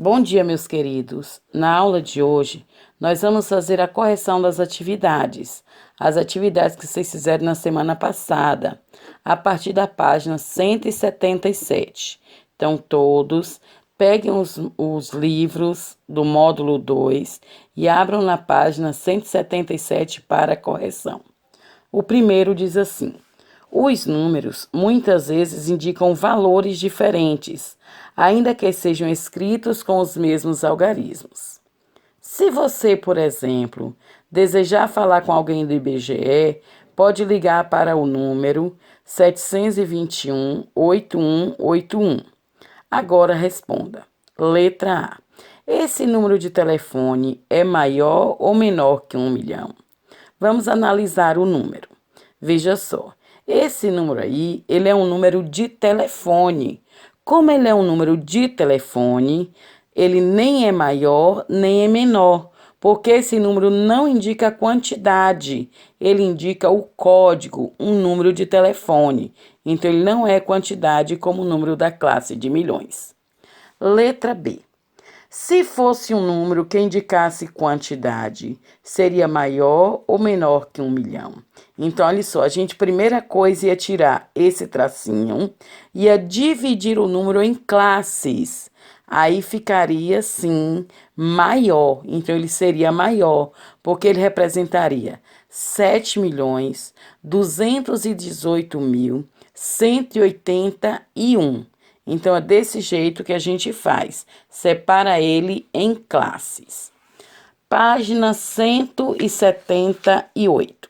Bom dia, meus queridos. Na aula de hoje, nós vamos fazer a correção das atividades. As atividades que vocês fizeram na semana passada, a partir da página 177. Então, todos peguem os livros do módulo 2 e abram na página 177 para a correção. O primeiro diz assim: os números muitas vezes indicam valores diferentes, ainda que sejam escritos com os mesmos algarismos. Se você, por exemplo, desejar falar com alguém do IBGE, pode ligar para o número 721-8181. Agora responda. Letra A. Esse número de telefone é maior ou menor que 1 milhão? Vamos analisar o número. Veja só. Esse número aí, ele é um número de telefone. Como ele é um número de telefone, ele nem é maior, nem é menor, porque esse número não indica a quantidade, ele indica o código, um número de telefone. Então, ele não é quantidade como o número da classe de milhões. Letra B. Se fosse um número que indicasse quantidade, seria maior ou menor que 1 milhão? Então, olha só, a gente, primeira coisa, ia tirar esse tracinho, ia dividir o número em classes. Aí ficaria, sim, maior. Então, ele seria maior, porque ele representaria 7.218.181. Então, é desse jeito que a gente faz. Separa ele em classes. Página 178.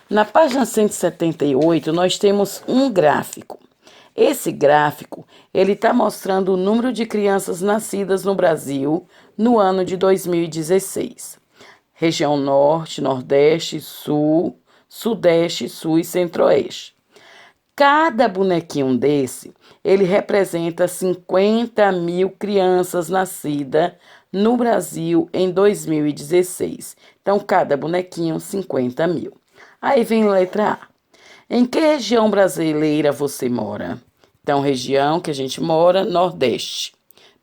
Na página 178, nós temos um gráfico. Esse gráfico, ele está mostrando o número de crianças nascidas no Brasil no ano de 2016. Região Norte, Nordeste, Sul, Sudeste, Sul e Centro-Oeste. Cada bonequinho desse, ele representa 50 mil crianças nascidas no Brasil em 2016. Então, cada bonequinho, 50 mil. Aí vem a letra A. Em que região brasileira você mora? Então, região que a gente mora, Nordeste.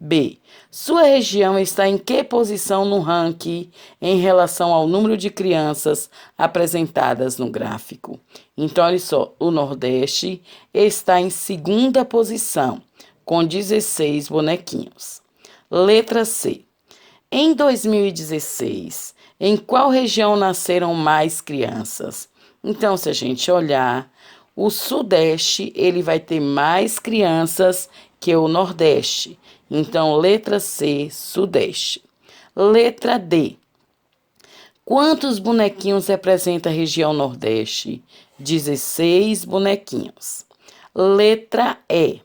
B. Sua região está em que posição no ranking em relação ao número de crianças apresentadas no gráfico? Então, olha só, o Nordeste está em segunda posição, com 16 bonequinhos. Letra C. Em 2016, em qual região nasceram mais crianças? Então, se a gente olhar, o Sudeste, ele vai ter mais crianças que o Nordeste. Então, letra C, Sudeste. Letra D. Quantos bonequinhos representa a região Nordeste? 16 bonequinhos. Letra E.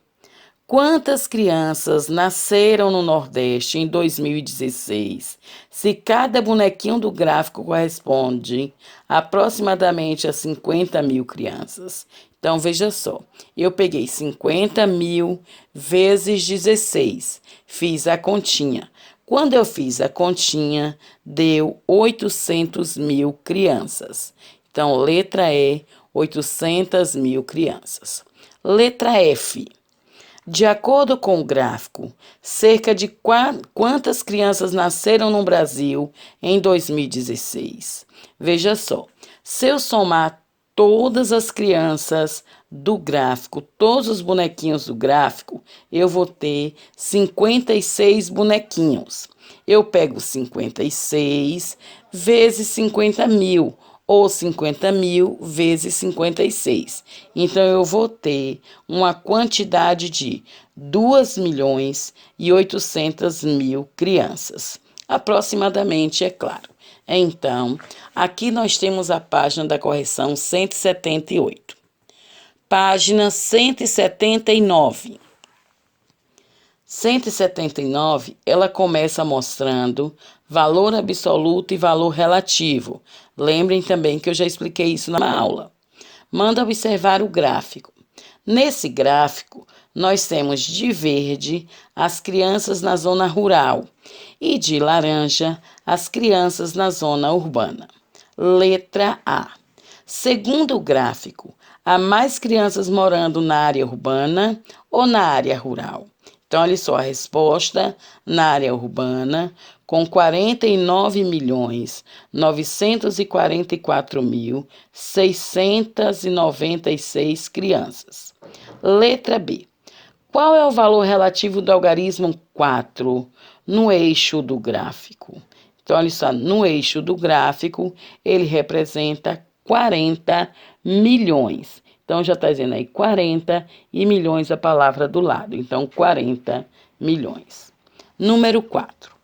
Quantas crianças nasceram no Nordeste em 2016? Se cada bonequinho do gráfico corresponde aproximadamente a 50 mil crianças. Então, veja só, eu peguei 50 mil vezes 16, fiz a continha. Quando eu fiz a continha, deu 800 mil crianças. Então, letra E, 800 mil crianças. Letra F. De acordo com o gráfico, cerca de quantas crianças nasceram no Brasil em 2016? Veja só, se eu somar todas as crianças do gráfico, todos os bonequinhos do gráfico, eu vou ter 56 bonequinhos. Eu pego 56 vezes 50 mil, ou 50 mil vezes 56. Então, eu vou ter uma quantidade de 2.800.000 crianças. Aproximadamente, é claro. Então, aqui nós temos a página da correção 178. Página 179. 179, ela começa mostrando valor absoluto e valor relativo. Lembrem também que eu já expliquei isso na aula. Manda observar o gráfico. Nesse gráfico, nós temos de verde as crianças na zona rural e de laranja as crianças na zona urbana. Letra A. Segundo o gráfico, há mais crianças morando na área urbana ou na área rural? Então, olha só, a resposta na área urbana, com 49.944.696 crianças. Letra B. Qual é o valor relativo do algarismo 4 no eixo do gráfico? Então, olha só, no eixo do gráfico, ele representa 40 milhões. Então, já está dizendo aí 40 e milhões a palavra do lado. Então, 40 milhões. Número 4.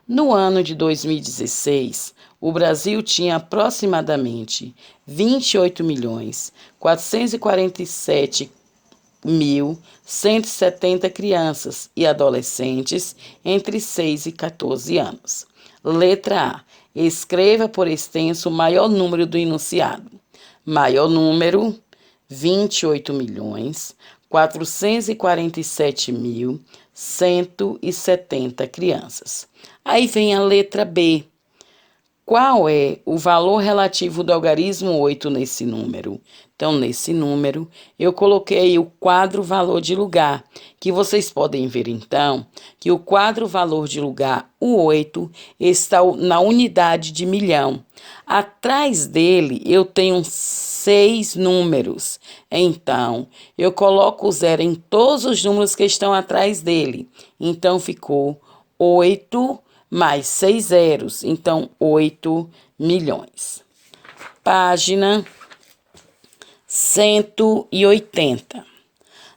No ano de 2016, o Brasil tinha aproximadamente 28.447.170 crianças e adolescentes entre 6 e 14 anos. Letra A. Escreva por extenso o maior número do enunciado. Maior número, 28.447.170 crianças. Aí vem a letra B. Qual é o valor relativo do algarismo 8 nesse número? Então, nesse número, eu coloquei o quadro valor de lugar, que vocês podem ver, então, que o quadro valor de lugar, o 8, está na unidade de milhão. Atrás dele, eu tenho 6 números. Então, eu coloco o zero em todos os números que estão atrás dele. Então, ficou 8 mais 6 zeros, então 8 milhões. Página 180.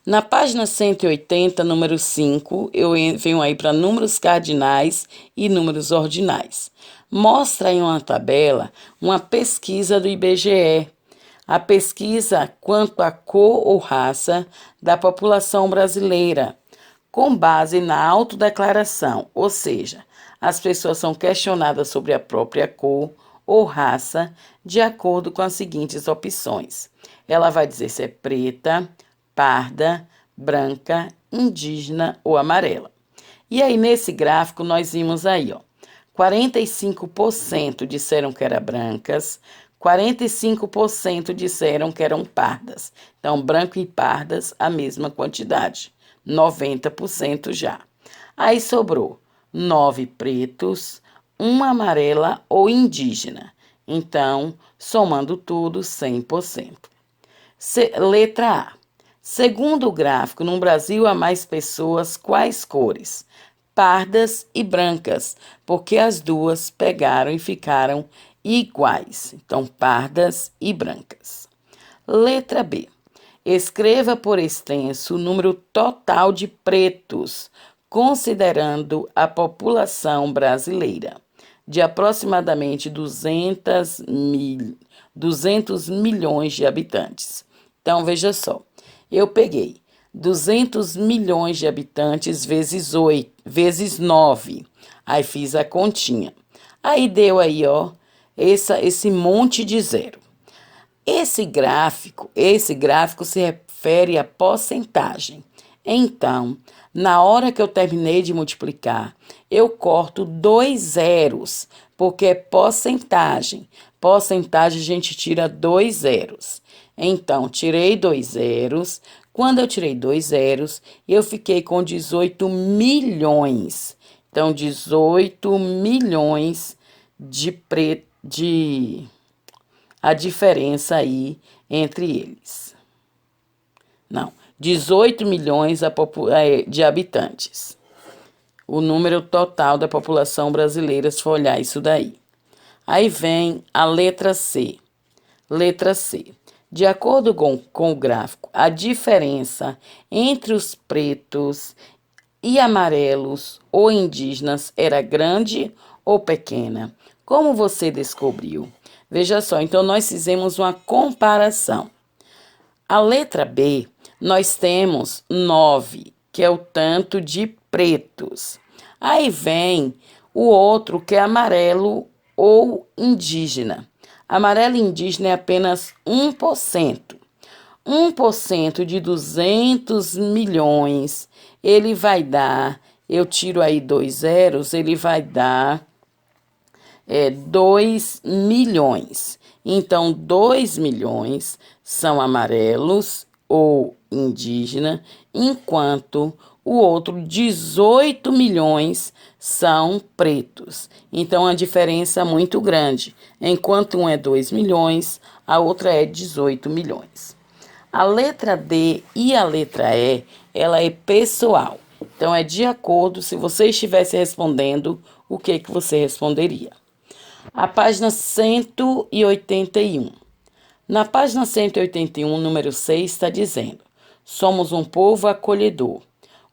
Na página 180, número 5, eu venho aí para números cardinais e números ordinais. Mostra em uma tabela uma pesquisa do IBGE. A pesquisa quanto à cor ou raça da população brasileira, com base na autodeclaração, ou seja, as pessoas são questionadas sobre a própria cor ou raça de acordo com as seguintes opções. Ela vai dizer se é preta, parda, branca, indígena ou amarela. E aí, nesse gráfico, nós vimos aí, ó, 45% disseram que eram brancas, 45% disseram que eram pardas. Então, branco e pardas, a mesma quantidade, 90% já. Aí sobrou 9 pretos, 1 amarela ou indígena. Então, somando tudo, 100%. Letra A. Segundo o gráfico, no Brasil há mais pessoas quais cores? Pardas e brancas, porque as duas pegaram e ficaram iguais. Então, pardas e brancas. Letra B. Escreva por extenso o número total de pretos, considerando a população brasileira, de aproximadamente 200 milhões de habitantes. Então, veja só, eu peguei 200 milhões de habitantes vezes 9, aí fiz a continha. Aí deu aí, ó, esse monte de zero. Esse gráfico se refere à porcentagem. Então, na hora que eu terminei de multiplicar, eu corto 2 zeros, porque é porcentagem. Porcentagem a gente tira 2 zeros. Então, tirei 2 zeros. Quando eu tirei 2 zeros, eu fiquei com 18 milhões. Então, 18 milhões a diferença aí entre eles. Não, 18 milhões de habitantes. O número total da população brasileira, se for olhar isso daí. Aí vem a letra C. Letra C. De acordo com o gráfico, a diferença entre os pretos e amarelos ou indígenas era grande ou pequena? Como você descobriu? Veja só, então nós fizemos uma comparação. A letra B, nós temos 9, que é o tanto de pretos. Aí vem o outro, que é amarelo ou indígena. Amarelo indígena é apenas 1%. 1% de 200 milhões, ele vai dar, eu tiro aí 2 zeros, ele vai dar 2 milhões. Então, 2 milhões são amarelos ou indígena, enquanto o outro 18 milhões são pretos. Então, a diferença é muito grande. Enquanto um é 2 milhões, a outra é 18 milhões. A letra D e a letra E, ela é pessoal. Então, é de acordo, se você estivesse respondendo, o que você responderia? A página 181. Na página 181, número 6, está dizendo: somos um povo acolhedor.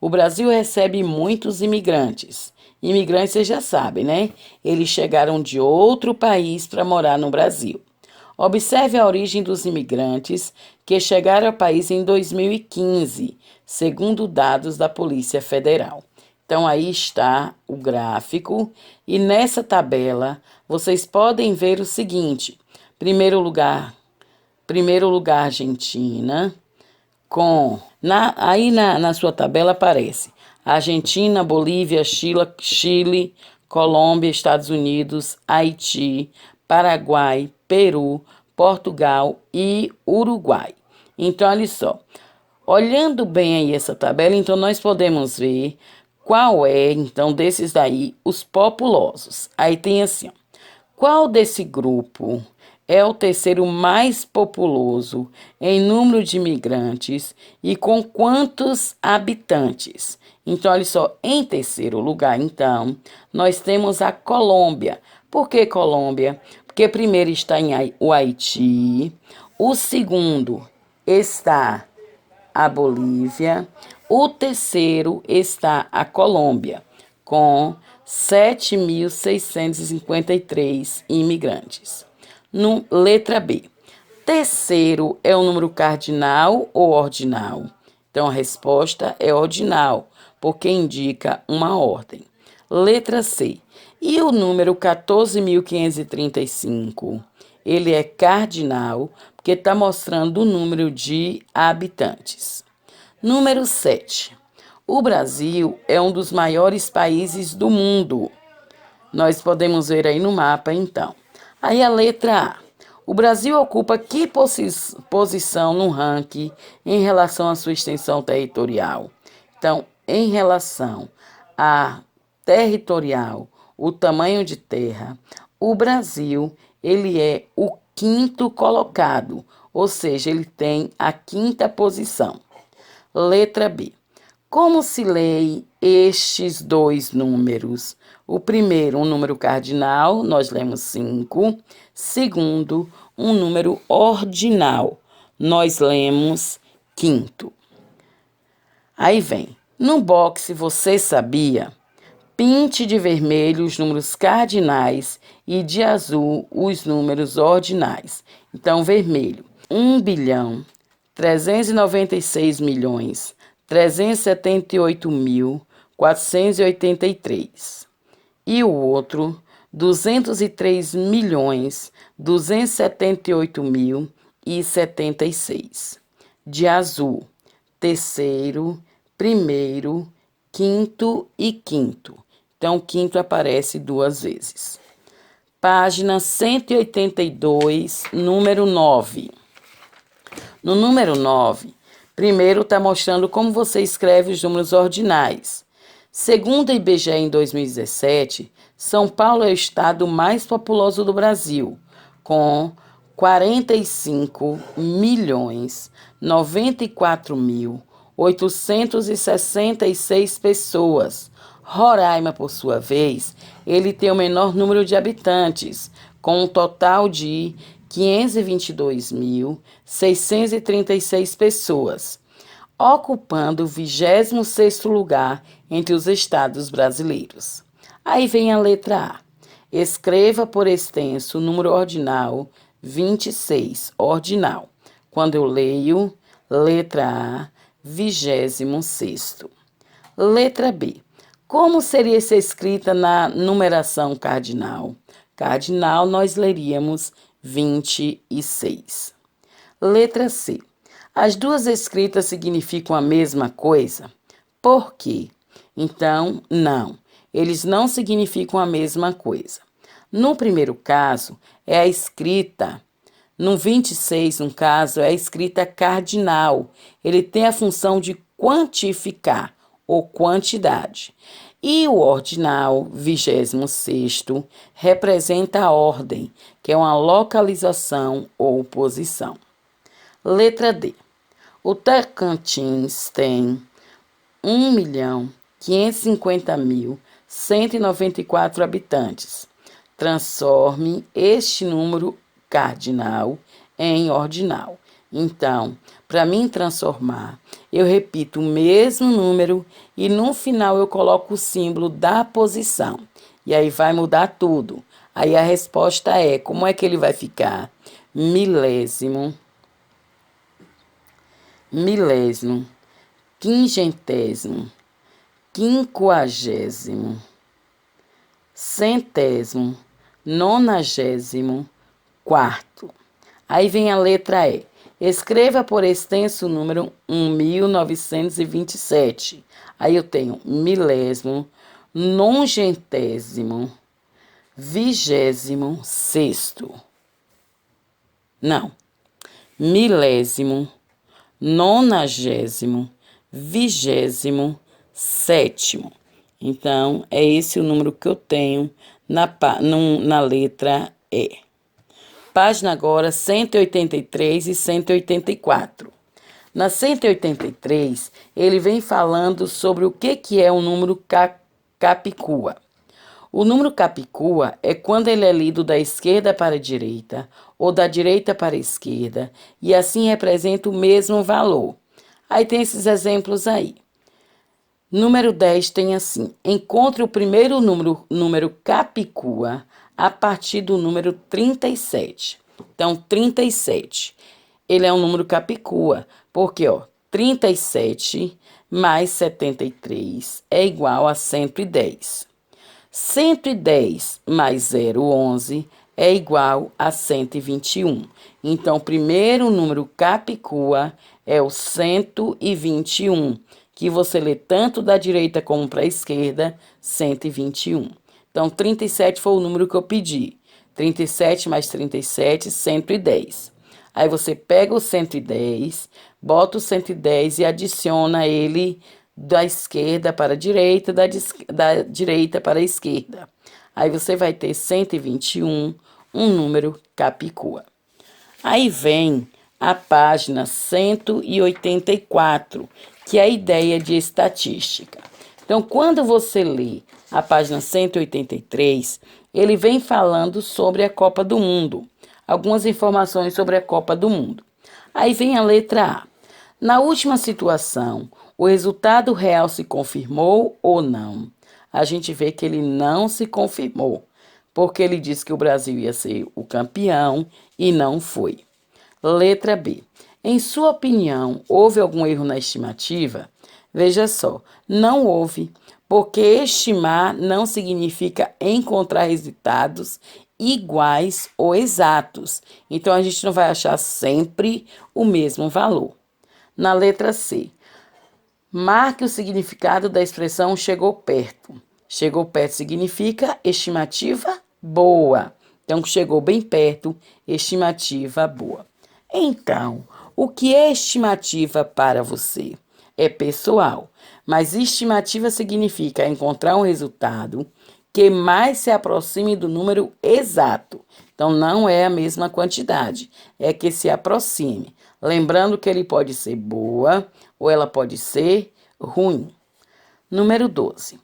O Brasil recebe muitos imigrantes. Imigrantes, você já sabe, né? Eles chegaram de outro país para morar no Brasil. Observe a origem dos imigrantes que chegaram ao país em 2015, segundo dados da Polícia Federal. Então, aí está o gráfico e nessa tabela vocês podem ver o seguinte: primeiro lugar Argentina, aí na sua tabela aparece Argentina, Bolívia, Chile, Colômbia, Estados Unidos, Haiti, Paraguai, Peru, Portugal e Uruguai. Então, olha só. Olhando bem aí essa tabela, então nós podemos ver qual é, então, desses daí, os populosos. Aí tem assim, ó, qual desse grupo é o terceiro mais populoso em número de imigrantes e com quantos habitantes? Então, olha só, em terceiro lugar, então, nós temos a Colômbia. Por que Colômbia? Porque primeiro está o Haiti, o segundo está a Bolívia, o terceiro está a Colômbia, com 7.653 imigrantes. Letra B. Terceiro é o número cardinal ou ordinal? Então, a resposta é ordinal, porque indica uma ordem. Letra C. E o número 14.535? Ele é cardinal, porque está mostrando o número de habitantes. Número 7. O Brasil é um dos maiores países do mundo. Nós podemos ver aí no mapa, então. Aí a letra A. O Brasil ocupa que posição no ranking em relação à sua extensão territorial? Então, em relação a territorial, o tamanho de terra, o Brasil, ele é o quinto colocado, ou seja, ele tem a quinta posição. Letra B. Como se lê estes dois números? O primeiro, um número cardinal, nós lemos 5. Segundo, um número ordinal, nós lemos quinto. Aí vem, no box você sabia? Pinte de vermelho os números cardinais e de azul os números ordinais. Então, vermelho, 1.396.378.483. E o outro, 203.278.076. De azul, terceiro, primeiro, quinto e quinto. Então, quinto aparece duas vezes. Página 182, número 9. No número 9, primeiro está mostrando como você escreve os números ordinais. Segundo a IBGE em 2017, São Paulo é o estado mais populoso do Brasil, com 45.094.866 pessoas. Roraima, por sua vez, ele tem o menor número de habitantes, com um total de 522.636 pessoas, ocupando o 26º lugar entre os estados brasileiros. Aí vem a letra A. Escreva por extenso o número ordinal 26, ordinal. Quando eu leio, letra A, 26º. Letra B. Como seria essa escrita na numeração cardinal? Cardinal, nós leríamos 26. Letra C. As duas escritas significam a mesma coisa? Por quê? Então, não. Eles não significam a mesma coisa. No primeiro caso, é a escrita. No 26, no caso, é a escrita cardinal. Ele tem a função de quantificar, ou quantidade. E o ordinal, 26º, representa a ordem, que é uma localização ou posição. Letra D. O Tocantins tem 1.550.194 habitantes. Transforme este número cardinal em ordinal. Então, para mim transformar, eu repito o mesmo número e no final eu coloco o símbolo da posição. E aí vai mudar tudo. Aí a resposta é, como é que ele vai ficar? Milésimo, milésimo, quingentésimo, quinquagésimo, centésimo, nonagésimo, quarto. Aí vem a letra E. Escreva por extenso número 1.927. Aí eu tenho milésimo, nongentésimo, 26º. Não. Milésimo, nonagésimo, 27º. Então, é esse o número que eu tenho na letra E. Página agora 183 e 184. Na 183, ele vem falando sobre o que é o número capicua. O número capicua é quando ele é lido da esquerda para a direita ou da direita para a esquerda e assim representa o mesmo valor. Aí tem esses exemplos aí. Número 10 tem assim: encontre o primeiro número capicua a partir do número 37. Então, 37, ele é um número capicua, porque, 37 mais 73 é igual a 110. 110 mais 011 é igual a 121. Então, o primeiro número capicua é o 121, que você lê tanto da direita como para a esquerda, 121. Então, 37 foi o número que eu pedi. 37 mais 37, 110. Aí você pega o 110, bota o 110 e adiciona ele da esquerda para a direita, da direita para a esquerda. Aí você vai ter 121, um número capicua. Aí vem a página 184, que é a ideia de estatística. Então, quando você lê a página 183, ele vem falando sobre a Copa do Mundo. Algumas informações sobre a Copa do Mundo. Aí vem a letra A. Na última situação, o resultado real se confirmou ou não? A gente vê que ele não se confirmou, porque ele disse que o Brasil ia ser o campeão e não foi. Letra B. Em sua opinião, houve algum erro na estimativa? Veja só, não houve, porque estimar não significa encontrar resultados iguais ou exatos. Então, a gente não vai achar sempre o mesmo valor. Na letra C, marque o significado da expressão chegou perto. Chegou perto significa estimativa boa. Então, chegou bem perto, estimativa boa. Então, o que é estimativa para você? É pessoal, mas estimativa significa encontrar um resultado que mais se aproxime do número exato. Então, não é a mesma quantidade, é que se aproxime. Lembrando que ele pode ser boa ou ela pode ser ruim. Número 12.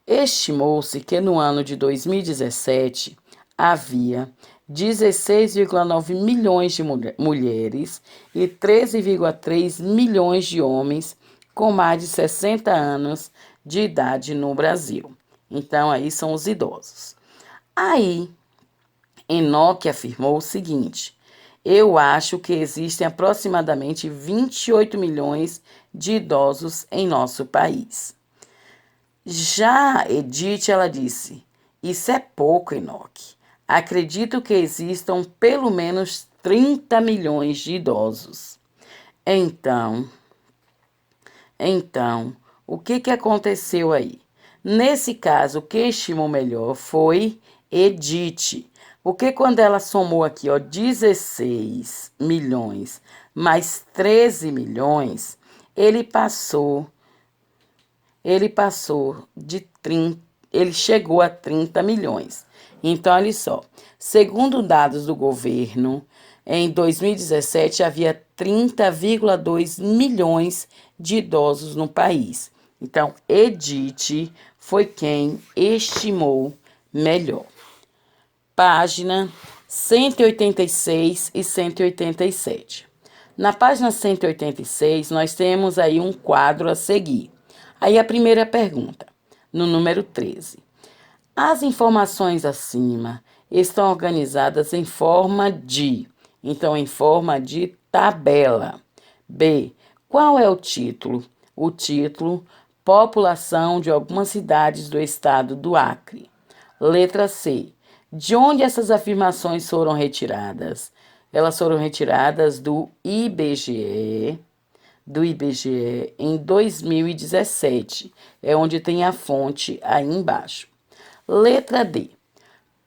Estimou-se que no ano de 2017 havia 16,9 milhões de mulheres e 13,3 milhões de homens com mais de 60 anos de idade no Brasil. Então, aí são os idosos. Aí, Enoque afirmou o seguinte: eu acho que existem aproximadamente 28 milhões de idosos em nosso país. Já Edith, ela disse: isso é pouco, Enoque. Acredito que existam pelo menos 30 milhões de idosos. Então, o que aconteceu aí? Nesse caso, o que estimou melhor foi Edith. Porque quando ela somou aqui, 16 milhões mais 13 milhões, ele passou ele passou de 30, ele chegou a 30 milhões. Então, olha só, segundo dados do governo, em 2017 havia 30,2 milhões de idosos no país. Então, Edith foi quem estimou melhor. Página 186 e 187. Na página 186, nós temos aí um quadro a seguir. Aí a primeira pergunta, no número 13. As informações acima estão organizadas em forma de, então em forma de tabela. B. Qual é o título? O título, população de algumas cidades do estado do Acre. Letra C. De onde essas afirmações foram retiradas? Elas foram retiradas do IBGE em 2017. É onde tem a fonte aí embaixo. Letra D.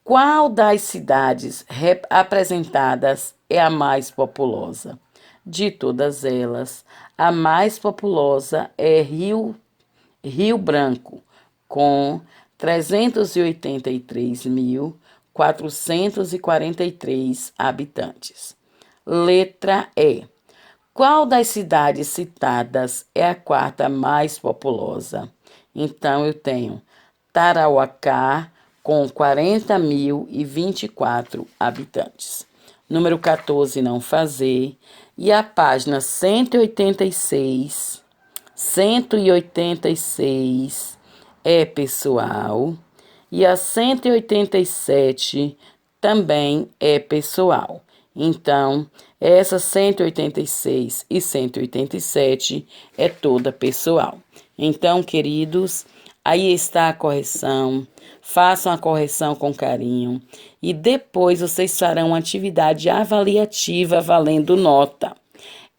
Qual das cidades apresentadas é a mais populosa? De todas elas, a mais populosa é Rio Branco, com 383.443 habitantes. Letra E. Qual das cidades citadas é a quarta mais populosa? Então, eu tenho Tarauacá, com 40.024 habitantes. Número 14, não fazer. E a página 186 é pessoal. E a 187 também é pessoal. Então, essa 186 e 187 é toda pessoal. Então, queridos, aí está a correção. Façam a correção com carinho. E depois vocês farão uma atividade avaliativa valendo nota.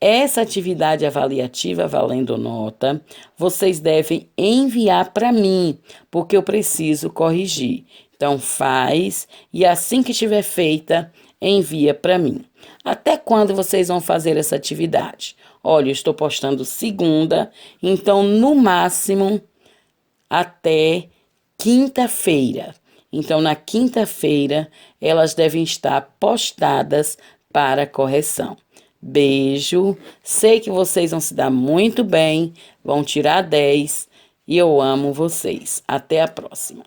Essa atividade avaliativa valendo nota, vocês devem enviar para mim, porque eu preciso corrigir. Então, faz e assim que estiver feita, envia para mim. Até quando vocês vão fazer essa atividade? Olha, eu estou postando segunda, então, no máximo, até quinta-feira. Então, na quinta-feira, elas devem estar postadas para correção. Beijo, sei que vocês vão se dar muito bem, vão tirar 10 e eu amo vocês. Até a próxima.